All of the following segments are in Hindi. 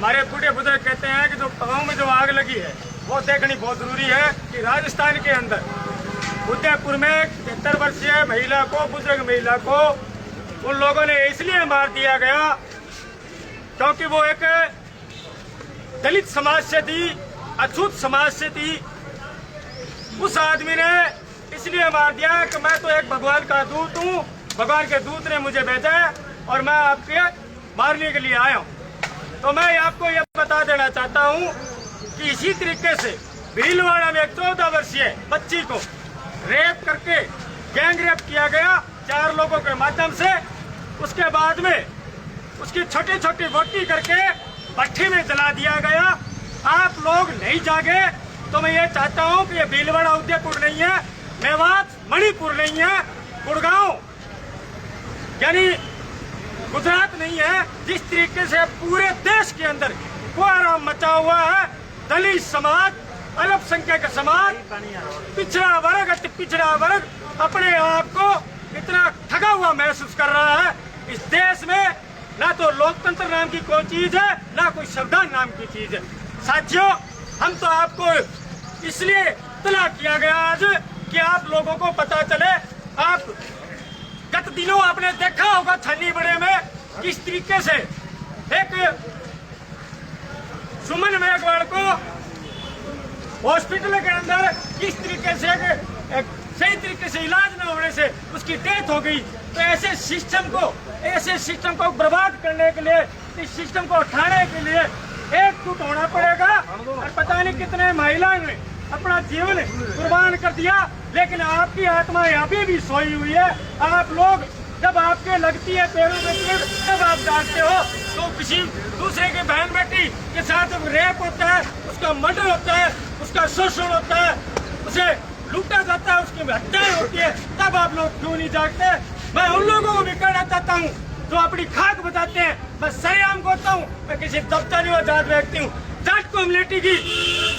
हमारे बूढ़े बुजुर्ग कहते हैं कि जो गाँव में जो आग लगी है वो देखनी बहुत जरूरी है कि राजस्थान के अंदर उदयपुर में 73 वर्षीय महिला को, बुजुर्ग महिला को उन लोगों ने इसलिए मार दिया गया क्योंकि वो एक दलित समाज से थी, अछूत समाज से थी। उस आदमी ने इसलिए मार दिया कि मैं तो एक भगवान का दूत हूँ, भगवान के दूत ने मुझे भेजा है और मैं आपके मारने के लिए आया हूँ। तो मैं आपको ये बता देना चाहता हूँ कि इसी तरीके से भीलवाड़ा में एक 14 वर्षीय बच्ची को रेप करके गैंग रेप किया गया 4 लोगों के माध्यम से। उसके बाद में उसकी छोटी छोटी बोटी करके भट्ठी में जला दिया गया। आप लोग नहीं जागे तो मैं ये चाहता हूँ कि ये भीलवाड़ा उदयपुर नहीं है, मेवात मणिपुर नहीं है, गुड़गांव यानी गुजरात नहीं है। जिस तरीके से पूरे देश के अंदर कोहराम मचा हुआ है, दलित समाज, अल्पसंख्यक समाज, पिछड़ा वर्ग, अति पिछड़ा वर्ग अपने आप को इतना ठगा हुआ महसूस कर रहा है। इस देश में ना तो लोकतंत्र नाम की कोई चीज है, ना कोई संविधान नाम की चीज है। साथियों, हम तो आपको इसलिए इत्तला किया गया आज कि आप लोगों को पता चले। आप गत दिनों आपने देखा होगा छन्नी बड़े में किस तरीके से एक सुमन मेघवाल को हॉस्पिटल के अंदर किस तरीके से एक सही तरीके से इलाज न होने से उसकी डेथ हो गई। तो ऐसे सिस्टम को बर्बाद करने के लिए, इस सिस्टम को उठाने के लिए एकजुट होना पड़ेगा। और पता नहीं कितने महिलाओं ने अपना जीवन कुर्बान कर दिया, लेकिन आपकी आत्मा यहाँ भी सोई हुई है। आप लोग जब आपके लगती है पैरों में चोट, तब आप जानते हो। तो किसी दूसरे के बहन बेटी के साथ जब रेप होता है, उसका मर्डर होता है, उसका शोषण होता है, उसे लूटा जाता है, उसकी हत्याएं होती है, तब आप लोग क्यों नहीं जागते? मैं उन लोगों को भी कहना चाहता हूँ जो अपनी खाक बताते हैं। मैं सरेआम कहता हूँ, मैं किसी दफ्तर में जाट व्यक्ति हूँ। जाट कम्युनिटी की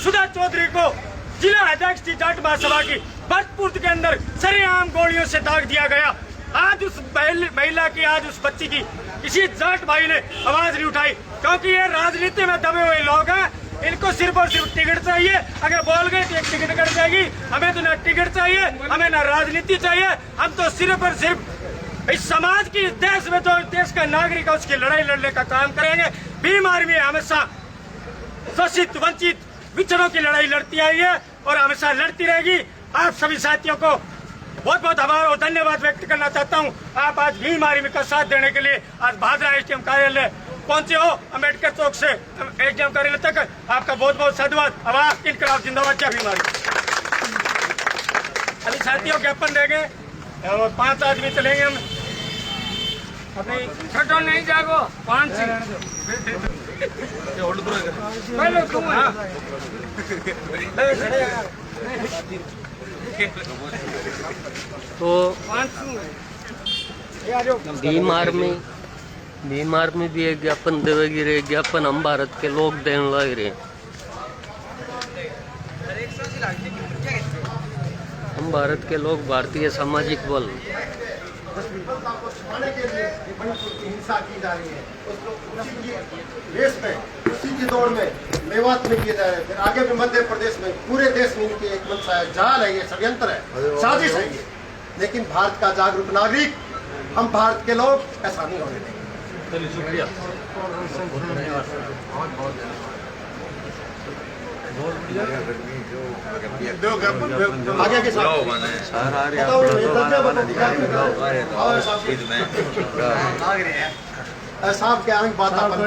सुधा चौधरी को जिला अध्यक्ष थी जाट महासभा की, भरतपुर के अंदर सरेआम गोलियों से दाग दिया गया। आज उस महिला की, आज उस बच्ची की किसी जाट भाई ने आवाज नहीं उठाई, क्योंकि ये राजनीति में दबे हुए लोग हैं। इनको सिर्फ और सिर्फ टिकट चाहिए। अगर बोल गए तो एक टिकट कट जाएगी। हमें तो ना टिकट चाहिए, हमें ना राजनीति चाहिए। हम तो सिर्फ और सिर्फ इस समाज की, देश में जो देश का नागरिक है उसकी लड़ाई लड़ने का काम करेंगे। भीम आर्मी हमेशा शोषित, वंचित, विचरों की लड़ाई लड़ती आई है और हमेशा लड़ती रहेगी। आप सभी साथियों को बहुत बहुत आभार और धन्यवाद व्यक्त करना चाहता हूं। आप आज भीम आर्मी का साथ देने के लिए आज भादरा एसडीएम कार्यालय पहुंचे हो, अम्बेडकर चौक से एसडीएम कार्यालय तक। आपका बहुत बहुत साधुवाद। आवाज इनकलाब जिंदाबाद, जय भीम आर्मी। अभी साथियों ज्ञापन देंगे और 5 आदमी चलेंगे हम। अपनी छठो नहीं जागो 5 तो भीम आर्मी भी एक ज्ञापन देवेगी रे। ज्ञापन हम भारत के लोग देने लग रहे। हम भारत के लोग, भारतीय सामाजिक बल हिंसा की जा रही है, उसी की दौड़ में मेवात में किए जा रहे हैं, फिर आगे भी मध्य प्रदेश में, पूरे देश में इनकी एक मंशा है, जाल है, ये षड्यंत्र है, साजिश है ये। लेकिन भारत का जागरूक नागरिक, हम भारत के लोग ऐसा नहीं होने देंगे। चलिए, शुक्रिया। आगे के साथ साहब क्या बात अधिकारी।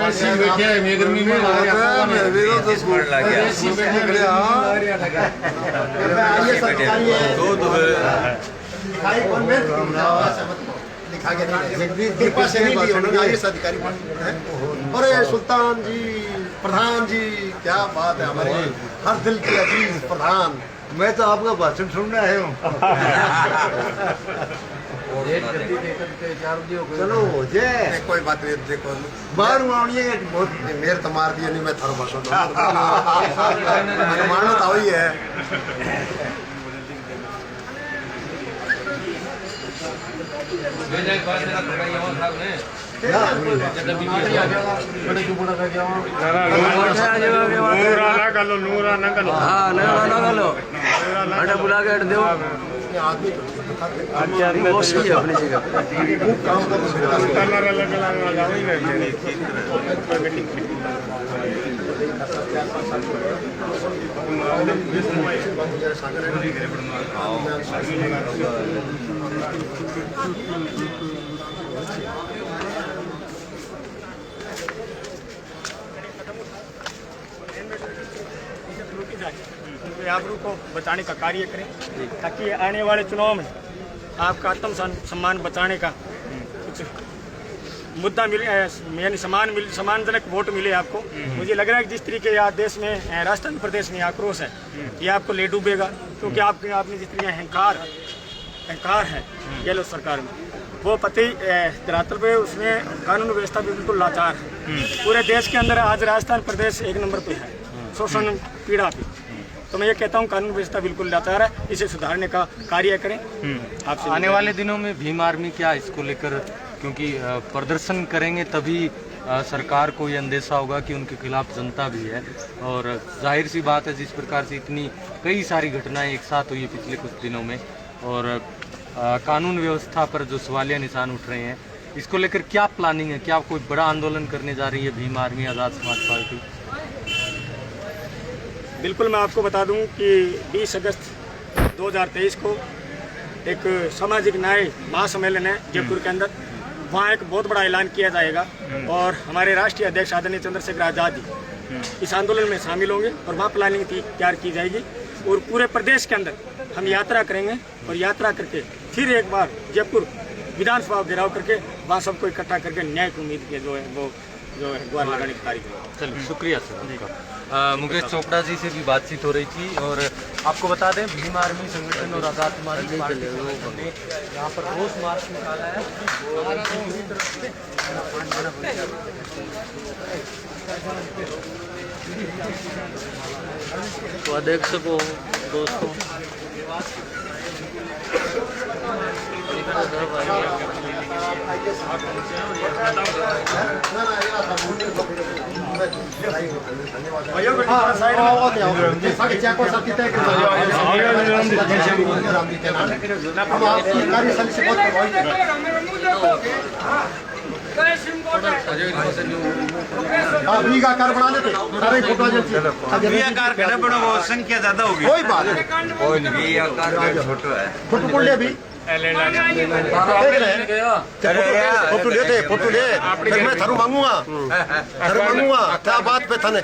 अरे सुल्तान जी, प्रधान जी, क्या बात है, हमारे हर दिल की अजीज प्रधान। मैं तो आपका भाषण सुनने आया हूँ। चलो हो जाए, कोई बात नहीं। देखो मार मेरे तो मार दिया नहीं, मैं थारो भाषण मानो तो वही है। बुला के दो अपनी जगह आबरू को बचाने का कार्य करें ताकि आने वाले चुनाव में आपका आत्म सम्मान बचाने का कुछ मुद्दा मिले, यानी सम्मानजनक वोट मिले आपको। मुझे लग रहा है कि जिस तरीके यहाँ देश में राजस्थान प्रदेश में आक्रोश है ये आपको ले डूबेगा, क्योंकि आपने जिस तरीके अहंकार है गहलोत सरकार में, वो पति धरातल पे उसमें कानून व्यवस्था भी बिल्कुल लाचार है। पूरे देश के अंदर आज राजस्थान प्रदेश एक नंबर पे है शोषण पीड़ा पे। तो मैं ये कहता हूँ कानून व्यवस्था बिल्कुल लाचार है, इसे सुधारने का कार्य करें। आपसे आने वाले दिनों में भीम आर्मी क्या इसको लेकर, क्योंकि प्रदर्शन करेंगे तभी सरकार को ये अंदेशा होगा कि उनके खिलाफ जनता भी है, और जाहिर सी बात है जिस प्रकार से इतनी कई सारी घटनाएं एक साथ हुई पिछले कुछ दिनों में, और कानून व्यवस्था पर जो सवालिया निशान उठ रहे हैं, इसको लेकर क्या प्लानिंग है? क्या कोई बड़ा आंदोलन करने जा रही है भीम आर्मी आज़ाद समाज पार्टी? बिल्कुल, मैं आपको बता दूं कि 20 अगस्त 2023 को एक सामाजिक न्याय महासम्मेलन है जयपुर के अंदर। वहाँ एक बहुत बड़ा ऐलान किया जाएगा और हमारे राष्ट्रीय अध्यक्ष आदरणीय चंद्रशेखर आज़ाद जी इस आंदोलन में शामिल होंगे और वहाँ प्लानिंग तैयार की जाएगी और पूरे प्रदेश के अंदर हम यात्रा करेंगे और यात्रा करके फिर एक बार जयपुर विधानसभा घेराव करके वहाँ सबको इकट्ठा करके न्याय की उम्मीद के जो है गुहार लगाने की कार्य करेंगे। चलिए, शुक्रिया सर। मुकेश चोपड़ा जी से भी बातचीत हो रही थी, और आपको बता दें भीम आर्मी संगठन और आज़ाद समाज पार्टी ने यहाँ पर रोष मार्च निकाला है। तो अध्यक्ष को दोस्तों कार बना लेते सारे कार बना वो संख्या ज्यादा होगी, कोई बात नहीं, फोटो है फोटो बोल अभी फोटो लेते फोटो ले फिर मैं थारू मांगूंगा क्या बात पे थाने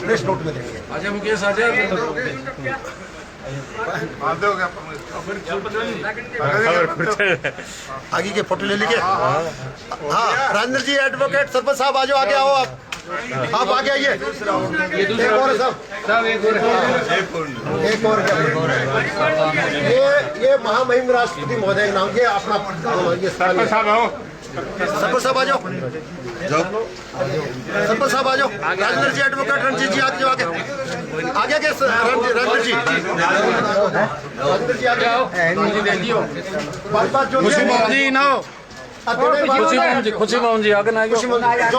प्रेस नोट में देंगे। अच्छा मुकेश आजा आगे के फोटो ले लीजिए। हाँ, राजेंद्र जी एडवोकेट सरपंच साहब आ जाओ, आगे आओ आप आगे आइए। एक और साहब, एक और ये महामहिम राष्ट्रपति महोदय के नाम के अपना ये सरपंच साहब आओ, सरपंच साहब आ जाओ, सरपंच साहब आ जाओ। राजेंद्र जी एडवोकेट रणजीत जी आगे आगे आगे के राजेंद्र जी आगे आओ। बात बात जो जी ना खुशी मोहन जी आगे ना जो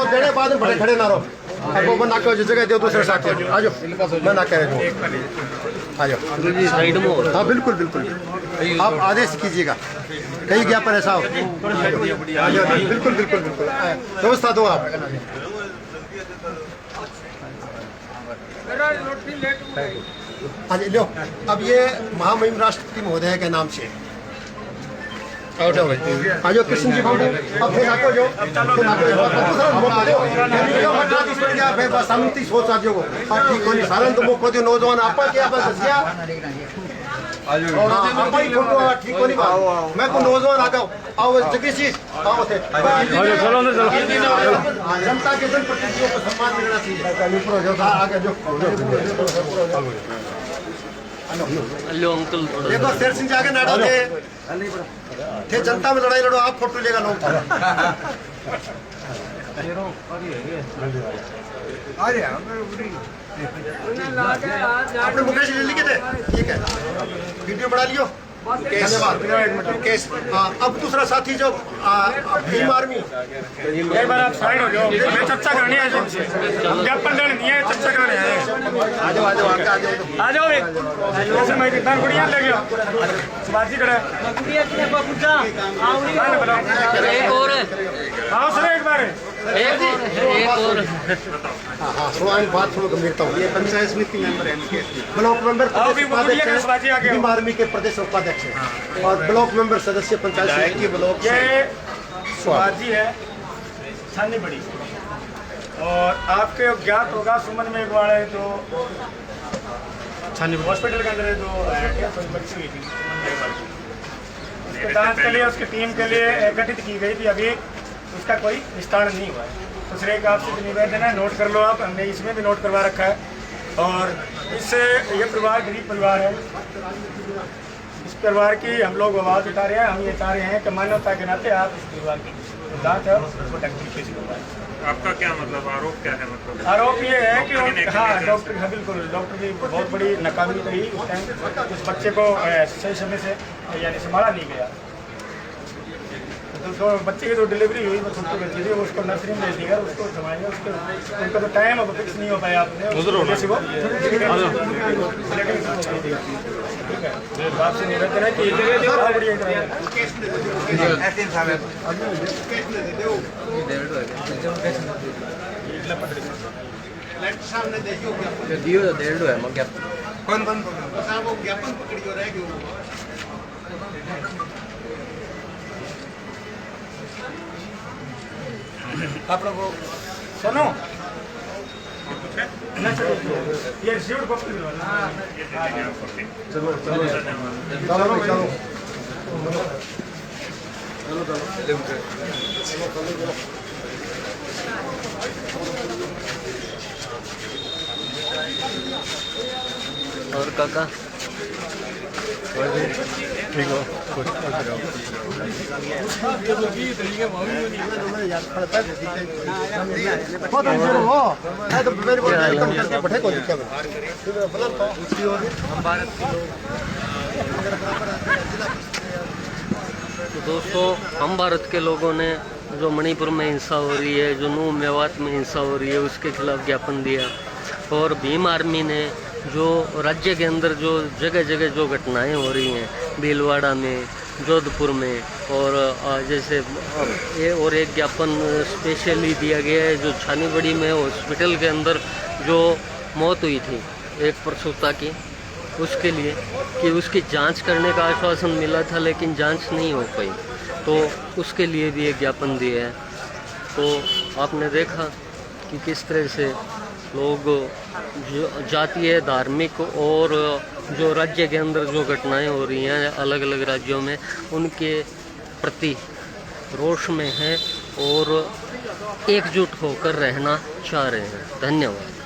देने बाद में बड़े खड़े ना रहो, वो बना के जगह दो दूसरे साथ आ जाओ, मैं ना कह आ जाओ साइड में। हाँ बिल्कुल बिल्कुल, आप आदेश कीजिएगा, कहीं ज्ञापन ऐसा हो। बिल्कुल बिल्कुल बिल्कुल व्यवस्था दो आप। हाँ जी लो, अब ये महामहिम राष्ट्रपति महोदय के नाम से आ जाओ कृष्ण जी अब फिर आको जो फिर शांति सोच आज को ठीक होनी सारन तो मुख को नौजवान आपा क्या बस दसिया आपा ही फोटो ठीक होनी बात मैं को नौजवान आ आओ जगदीश जी आओ थे चलो जनता के जनप्रतिनिधियों को सम्मान मिलना चाहिए। आगे जो हेलो अंकल देखो शेर सिंह आगे नाड़ा थे जनता में लड़ाई लड़ो, आप फोटो लेगा लोग अपने मुकेश ले लिए थे, ठीक है वीडियो बना लियो। धन्यवाद। अब दूसरा साथी जो भीम आर्मी, एक बार आप साइड हो जाओ, हमें चर्चा करनी है इनसे, ज्ञापन देने नहीं है, चर्चा करने है। आ जाओ आ जाओ एक जैसे मैं कितना गुड़िया ले गया बाजी करे एक और है, आओ सर एक बार एक और हाँ सुनो, बात सुनो गंभीरता हो। ये पंचायत समिति मेंबर है, ब्लॉक मेंबर आओ भी गुड़िया के बाजी आ गए भीम आर्मी के प्रदेश उपाध्यक्ष हैं और ब्लॉक मेंबर सदस्य पंचायत समिति के ब्लॉक। ये बाजी है छानी बड़ी और आपके ज्ञात होगा सुमन में एक बार है तो हॉस्पिटल के अंदर जो बच्ची हुई थी उसके जांच के लिए उसकी टीम के लिए गठित की गई थी। अभी उसका कोई निस्तारण नहीं हुआ है। दूसरे एक आपसे निवेदन है, नोट कर लो आप, हमने इसमें भी नोट करवा रखा है। और इससे ये परिवार गरीब परिवार है, इस परिवार की हम लोग आवाज़ उठा रहे हैं। हम ये चाह रहे हैं कि मानवता के नाते आप इस परिवार की जाँच है उसको डॉक्टर से करवाएं। आपका क्या मतलब आरोप क्या है? मतलब आरोप ये है कि हाँ डॉक्टर, हाँ बिल्कुल, डॉक्टर की बहुत बड़ी नाकामी रही उस टाइम। उस बच्चे को सही समय से यानी संभाला नहीं गया। तो बच्चे की जो डिलीवरी हुई वो छोटी बच्ची थी, उसको नर्सरी में ले दिया, उसको संभालेंगे। उसके उनका तो टाइम अब फिक्स नहीं हो पाया आपने जैसे वो ठीक है। आपसे निवेदन है कि बहुत बढ़िया आप लोगों सुनो ये रिसीव्ड कॉपी चलो चलो चलो चलो और काका ठीक हो तो दोस्तों, हम भारत के लोगों ने जो मणिपुर में हिंसा हो रही है, जो नूह मेवात में हिंसा हो रही है, उसके खिलाफ ज्ञापन दिया। और भीम आर्मी ने जो राज्य के अंदर जो जगह जगह जो घटनाएं हो रही हैं, भीलवाड़ा में, जोधपुर में, और जैसे ये और एक ज्ञापन स्पेशली दिया गया है जो छानीबड़ी में हॉस्पिटल के अंदर जो मौत हुई थी एक प्रसूता की, उसके लिए कि उसकी जांच करने का आश्वासन मिला था लेकिन जांच नहीं हो पाई, तो उसके लिए भी एक ज्ञापन दिया है। तो आपने देखा कि किस तरह से लोग जो जातीय, धार्मिक और जो राज्य के अंदर जो घटनाएं हो रही हैं अलग अलग राज्यों में, उनके प्रति रोष में हैं और एकजुट होकर रहना चाह रहे हैं। धन्यवाद।